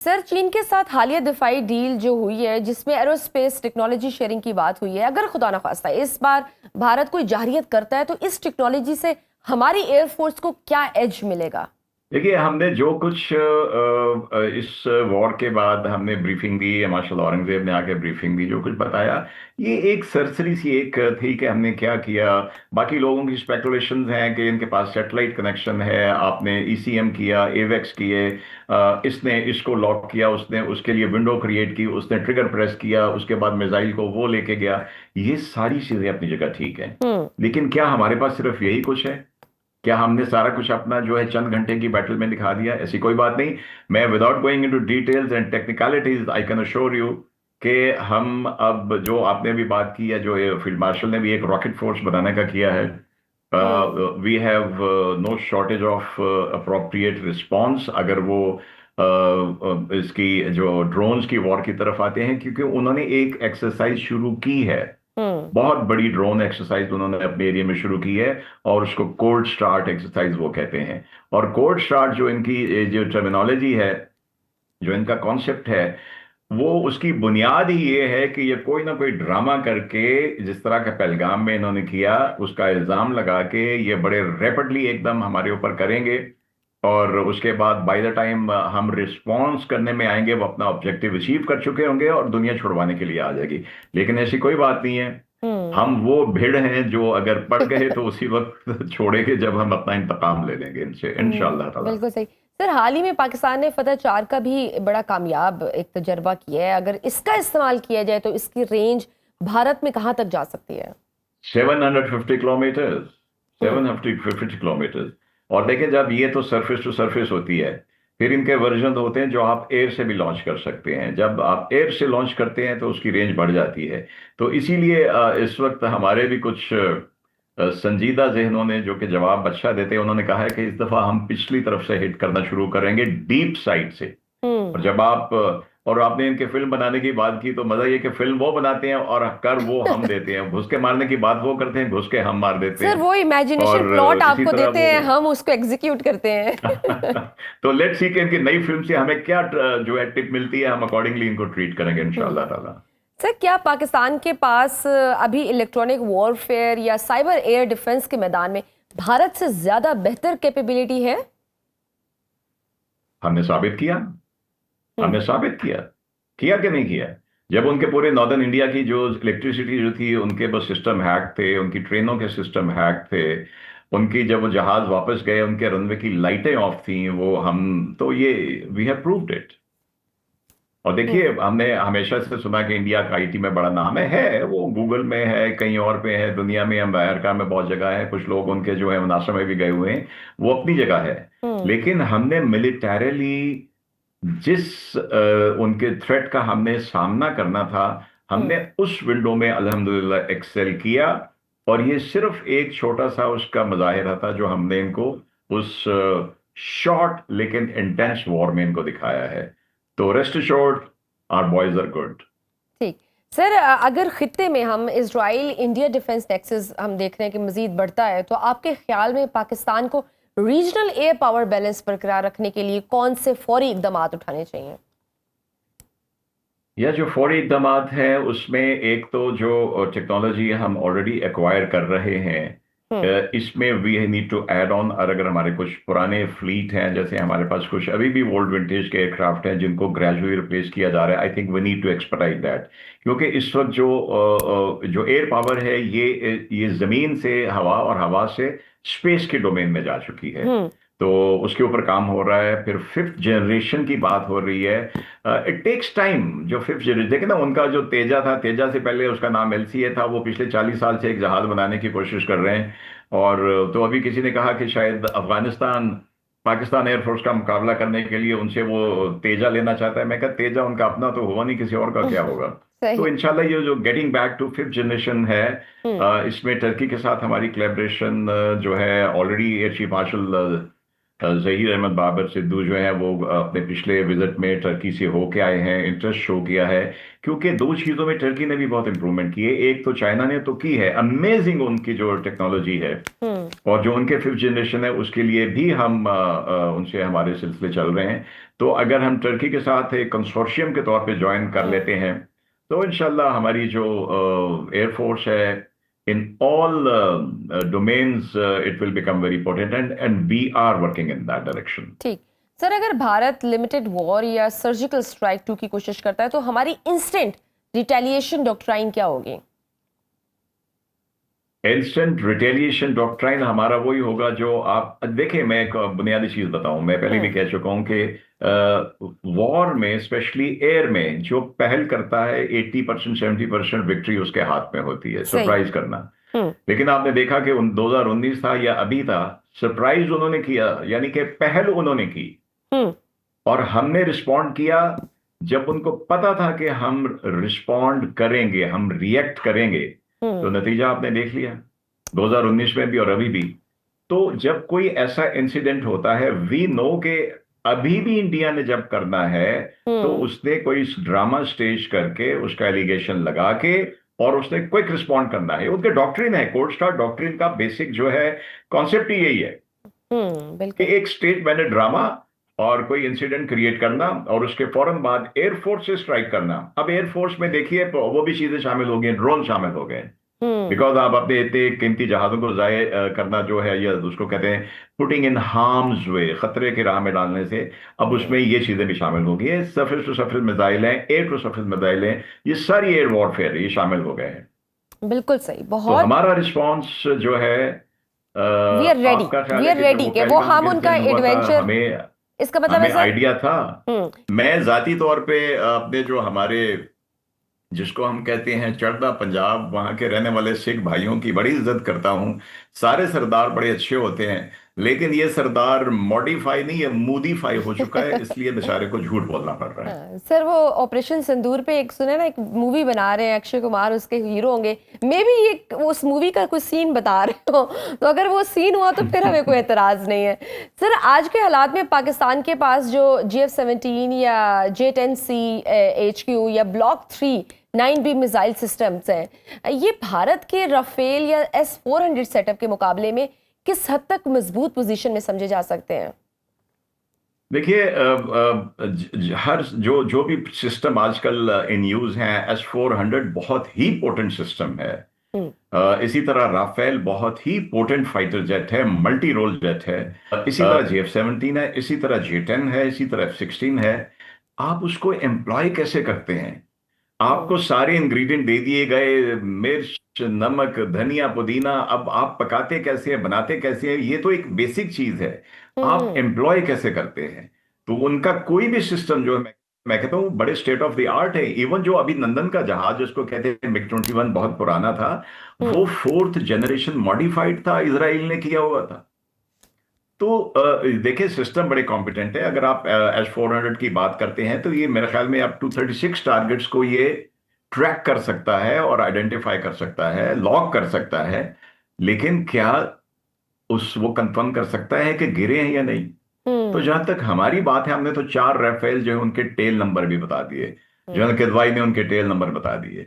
Sir, चीन के साथ हालिया दिफाई डील जो हुई है जिसमें एरोस्पेस टेक्नोलॉजी शेयरिंग की बात हुई है, अगर खुदा न खास्ता इस बार भारत कोई जाहिरियत करता है तो इस टेक्नोलॉजी से हमारी एयरफोर्स को क्या एज मिलेगा? देखिए, हमने जो कुछ इस वॉर के बाद हमने ब्रीफिंग दी, मार्शल औरंगजेब ने आके ब्रीफिंग दी, जो कुछ बताया, ये एक सरसरी सी एक थी कि हमने क्या किया। बाकी लोगों की स्पेकुलेशंस हैं कि इनके पास सैटेलाइट कनेक्शन है, आपने ईसीएम किया, एवेक्स किए, इसने इसको लॉक किया, उसने उसके लिए विंडो क्रिएट की, उसने ट्रिगर प्रेस किया, उसके बाद मिसाइल को वो लेके गया। ये सारी चीजें अपनी जगह ठीक है, हम्म। लेकिन क्या हमारे पास सिर्फ यही कुछ है? क्या हमने सारा कुछ अपना जो है चंद घंटे की बैटल में दिखा दिया? ऐसी कोई बात नहीं। मैं without going into details and technicalities I can assure you कि हम अब जो आपने भी बात की है, जो फील्ड मार्शल ने भी एक रॉकेट फोर्स बनाने का किया है, hmm. We have no shortage of appropriate response अगर वो इसकी जो ड्रोन्स की वॉर की तरफ आते हैं, क्योंकि उन्होंने एक एक्सरसाइज शुरू की है। हम्म। बहुत बड़ी ड्रोन एक्सरसाइज उन्होंने अपने एरिया में शुरू की है, और उसको कोल्ड स्टार्ट एक्सरसाइज वो कहते हैं। और कोल्ड स्टार्ट जो इनकी जो टर्मिनोलॉजी है, जो इनका कॉन्सेप्ट है, वो उसकी बुनियाद ही ये है कि ये कोई ना कोई ड्रामा करके, जिस तरह का पहलगाम में इन्होंने किया, उसका इल्जाम लगा के ये बड़े रैपिडली एकदम हमारे ऊपर करेंगे, और उसके बाद बाय द टाइम हम रिस्पॉन्स करने में आएंगे, वो अपना ऑब्जेक्टिव अचीव कर चुके होंगे और दुनिया छुड़वाने के लिए आ जाएगी। लेकिन ऐसी कोई बात नहीं है। हम्म। हम वो भीड़ हैं जो अगर पड़ गए तो उसी वक्त छोड़ेंगे जब हम अपना इंतकाम ले लेंगे इनसे, इंशाअल्लाह ताला। बिल्कुल सही। सर, हाल ही में पाकिस्तान ने फतह 4 का भी बड़ा कामयाब एक तजर्बा किया है, अगर इसका इस्तेमाल किया जाए तो इसकी रेंज भारत में कहाँ तक जा सकती है? 750 किलोमीटर, हम्म। 750 किलोमीटर। और देखें, जब ये तो सरफेस टू सरफेस होती है, फिर इनके वर्जन होते हैं जो आप एयर से भी लॉन्च कर सकते हैं। जब आप एयर से लॉन्च करते हैं तो उसकी रेंज बढ़ जाती है। तो इसीलिए इस वक्त हमारे भी कुछ संजीदा जहनों ने, जो कि जवाब अच्छा देते हैं, उन्होंने कहा है कि इस दफा हम पिछली तरफ से हिट करना शुरू करेंगे, डीप साइड से। और हम्म। जब आप और आपने इनके फिल्म बनाने की बात की, तो मजा ये कि फिल्म वो बनाते हैं और कर वो हम देते हैं। घुस के मारने की बात वो करते हैं, घुस के हम मार देते सर, हैं। वो इमेजिनेशन और प्लॉट इसी आपको तरह देते वो हैं, हम उसको एग्जीक्यूट करते हैं। तो लेट्स सी कि इनकी नई फिल्म से हमें क्या जो है टिप मिलती है, हम अकॉर्डिंगली इनको ट्रीट करेंगे इंशाअल्लाह ताला। सर, क्या पाकिस्तान के पास अभी इलेक्ट्रॉनिक वॉरफेयर या साइबर एयर डिफेंस के मैदान में भारत से ज्यादा बेहतर कैपेबिलिटी है? हमने साबित किया। हम्म। हमने साबित किया। किया कि नहीं किया? जब उनके पूरे नॉर्दर्न इंडिया की जो इलेक्ट्रिसिटी जो थी, उनके बस सिस्टम हैक थे, उनकी ट्रेनों के सिस्टम हैक थे, उनकी जब वो जहाज वापस गए, उनके रनवे की लाइटें ऑफ थी, वो हम तो ये वी हैव प्रूव्ड इट। और देखिए, हम्म। हमने हमेशा से सुना कि इंडिया का आईटी में बड़ा नाम है, वो गूगल में है, कहीं और पे है, दुनिया में, अमेरिका में बहुत जगह है, कुछ लोग उनके जो है नासा में भी गए हुए हैं, वो अपनी जगह है। हम्म। लेकिन हमने मिलिटरली जिस उनके थ्रेट का हमने सामना करना था, हमने हम्म। उस विंडो में अल्हम्दुलिल्लाह एक्सेल किया। और ये सिर्फ एक छोटा सा उसका मुजाहिरा था जो हमने इनको उस शॉर्ट लेकिन इंटेंस वॉर में इनको दिखाया है। तो rest assured, our boys are good. ठीक। सर, अगर खित्ते में हम इजराइल इंडिया डिफेंस नेक्सस हम देख रहे हैं कि मजीद बढ़ता है, तो आपके ख्याल में पाकिस्तान को रीजनल एयर पावर बैलेंस बरकरार रखने के लिए कौन से फौरी इकदाम उठाने चाहिए? यह जो फौरी इकदाम है, उसमें एक तो जो टेक्नोलॉजी हम ऑलरेडी एक्वायर कर रहे हैं, हम्म। इसमें we need to add on. और अगर हमारे कुछ पुराने फ्लीट हैं, जैसे हमारे पास कुछ अभी भी ओल्ड विंटेज के एयरक्राफ्ट हैं जिनको ग्रेजुअली रिप्लेस किया जा रहा है, I think we need to expertise that. क्योंकि इस वक्त जो एयर पावर है, ये जमीन से हवा और हवा से स्पेस के डोमेन में जा चुकी है। हम्म। तो उसके ऊपर काम हो रहा है। फिर फिफ्थ जनरेशन की बात हो रही है। It takes time. जो फिफ्थ जनरेशन देखे ना, उनका जो तेजा था, तेजा से पहले उसका नाम एलसीए था, वो पिछले 40 साल से एक जहाज बनाने की कोशिश कर रहे हैं। और तो अभी किसी ने कहा कि शायद अफगानिस्तान पाकिस्तान एयरफोर्स का मुकाबला करने के लिए उनसे वो तेजा लेना चाहता है। मैं कहता, तेजा उनका अपना तो हुआ नहीं, किसी और का क्या होगा? तो सही। इंशाल्लाह ये जो getting back to fifth generation है, हम्म। इसमें टर्की के साथ हमारी कोलैबोरेशन जो है, already air chief marshal Zaheer Ahmed Babar Sidhu जो है, वो अपने पिछले विजिट में टर्की से होके आए हैं, इंटरेस्ट शो किया है। क्योंकि दो चीजों में टर्की ने भी बहुत इंप्रूवमेंट की है। एक तो चाइना ने तो की है, अमेजिंग उनकी जो टेक्नोलॉजी है, हम्म। और जो उनके फिफ्थ जनरेशन है उसके लिए भी हम उनसे हमारे सिलसिले चल रहे हैं। तो अगर हम टर्की के साथ एक कंसोर्शियम के तौर पे ज्वाइन कर हम्म। लेते हैं तो इंशाल्लाह हमारी जो एयरफोर्स है in all domains it will become very important and we are working in that direction. ठीक। सर, अगर भारत लिमिटेड वॉर या सर्जिकल स्ट्राइक 2 की कोशिश करता है तो हमारी इंस्टेंट रिटेलिएशन डॉक्ट्राइन क्या होगी? इंस्टेंट रिटेलिएशन डॉक्ट्राइन हमारा वही होगा जो आप देखिए। मैं एक बुनियादी चीज बताऊं, मैं पहले भी हम्म। कह चुका हूं कि वॉर में स्पेशली एयर में जो पहल करता है 80% 70% विक्ट्री उसके हाथ में होती है, सही। सरप्राइज करना। हम्म। लेकिन आपने देखा कि 2019 था या अभी था, सरप्राइज उन्होंने किया, यानी कि पहल उन्होंने की हम्म। और हमने रिस्पॉन्ड किया जब उनको पता था कि हम रिस्पॉन्ड करेंगे, हम रिएक्ट करेंगे। तो हम्म। नतीजा आपने देख लिया 2019 में भी और अभी भी। तो जब कोई ऐसा इंसिडेंट होता है, वी नो के अभी भी इंडिया ने जब करना है तो हम्म। उसने कोई ड्रामा स्टेज करके उसका एलिगेशन लगा के और उसने क्विक रिस्पॉन्ड करना है। उनके डॉक्ट्रिन है, कोल्ड स्टार्ट डॉक्ट्रिन का बेसिक जो है कॉन्सेप्ट ही यही है कि बिल्कुल। एक स्टेज मैंने ड्रामा और कोई इंसिडेंट क्रिएट करना और उसके फौरन बाद एयरफोर्स से स्ट्राइक करना। अब एयरफोर्स में देखिए वो भी चीजें शामिल हो गई, ड्रोन शामिल हो गए। हम्म। बिकॉज आप अपने इतने कीमती जहाजों को जाए करना जो है, या उसको कहते हैं पुटिंग इन हार्म्स वे, खतरे की राह में डालने से। अब हम्म। उसमें ये चीजें भी शामिल हो गई है, सरफेस टू सरफेस मिसाइल हैं, एयर टू सरफेस मिसाइल हैं, ये सारी एयर वॉरफेयर ये शामिल हो गए हैं। बिल्कुल सही। तो बहुत। हमारा रिस्पॉन्स जो है वी आर रेडी। आपका ख्याल वी है आर कि जब रेडी वो के वो पहलगाम हम का उनका इंसिडेंट हुआ था, एडवेंचर। हमें इसका मतलब है हमें सर। आइडिया था। हम्म। मैं जाती तौर पे अपने जो हमारे जिसको हम कहते हैं चढ़दा पंजाब, वहां के रहने वाले सिख भाइयों की बड़ी इज्जत करता हूं। सारे सरदार बड़े अच्छे होते हैं, लेकिन ये सरदार मॉडिफाई नहीं है, मूडीफाई हो चुका है, इसलिए बेचारे को झूठ बोलना पड़ रहा है। हाँ, सर, वो ऑपरेशन सिंदूर पे एक सुने ना, एक मूवी बना रहे हैं, अक्षय कुमार उसके हीरो होंगे। मे बी ये उस मूवी का कुछ सीन बता रहे हो, तो अगर वो सीन हुआ तो फिर हमें कोई एतराज नहीं है। सर, आज के हालात में पाकिस्तान के पास जो GF-17 या J-10C HQ या ब्लॉक 3 9B मिसाइल सिस्टम्स हैं, ये भारत के राफेल या S-400 सेटअप के मुकाबले में किस हद तक मजबूत पोजीशन में समझे जा सकते हैं? देखिए हर जो जो भी सिस्टम आजकल इन यूज हैं, S-400 बहुत ही पोटेंट सिस्टम है। हम्म। इसी तरह राफेल बहुत ही पोटेंट फाइटर जेट है, मल्टी रोल जेट है। इसी तरह JF-17 है, इसी तरह J-10 है, इसी तरह F-16 है। आप उसको एम्प्लॉय कैसे करते हैं? हम्म। आपको सारे इंग्रेडिएंट दे दिए गए, मिर्च नमक धनिया पुदीना, अब आप पकाते कैसे हैं, बनाते कैसे हैं, ये तो एक बेसिक चीज है। आप हम्म। एम्प्लॉय कैसे करते हैं? तो उनका कोई भी सिस्टम जो है, मैं कहता हूं बड़े स्टेट ऑफ द आर्ट है। इवन जो अभी नंदन का जहाज जिसको कहते हैं MiG-21 बहुत पुराना था, वो हम्म। फोर्थ जनरेशन मॉडिफाइड था, इसराइल ने किया हुआ था। तो देखिए सिस्टम बड़े कॉम्पिटेंट है। अगर आप S-400 की बात करते हैं तो ये मेरे ख्याल में अब 236 टारगेट्स को ये ट्रैक कर सकता है और आइडेंटिफाई कर सकता है, लॉक कर सकता है। लेकिन क्या वो कंफर्म कर सकता है कि गिरे हैं या नहीं? तो हम्म। जहां तक हमारी बात है, हमने तो 4 राफेल जो है उनके टेल नंबर भी बता दिए, जनरल हम्म। किदवाई ने उनके टेल नंबर बता दिए।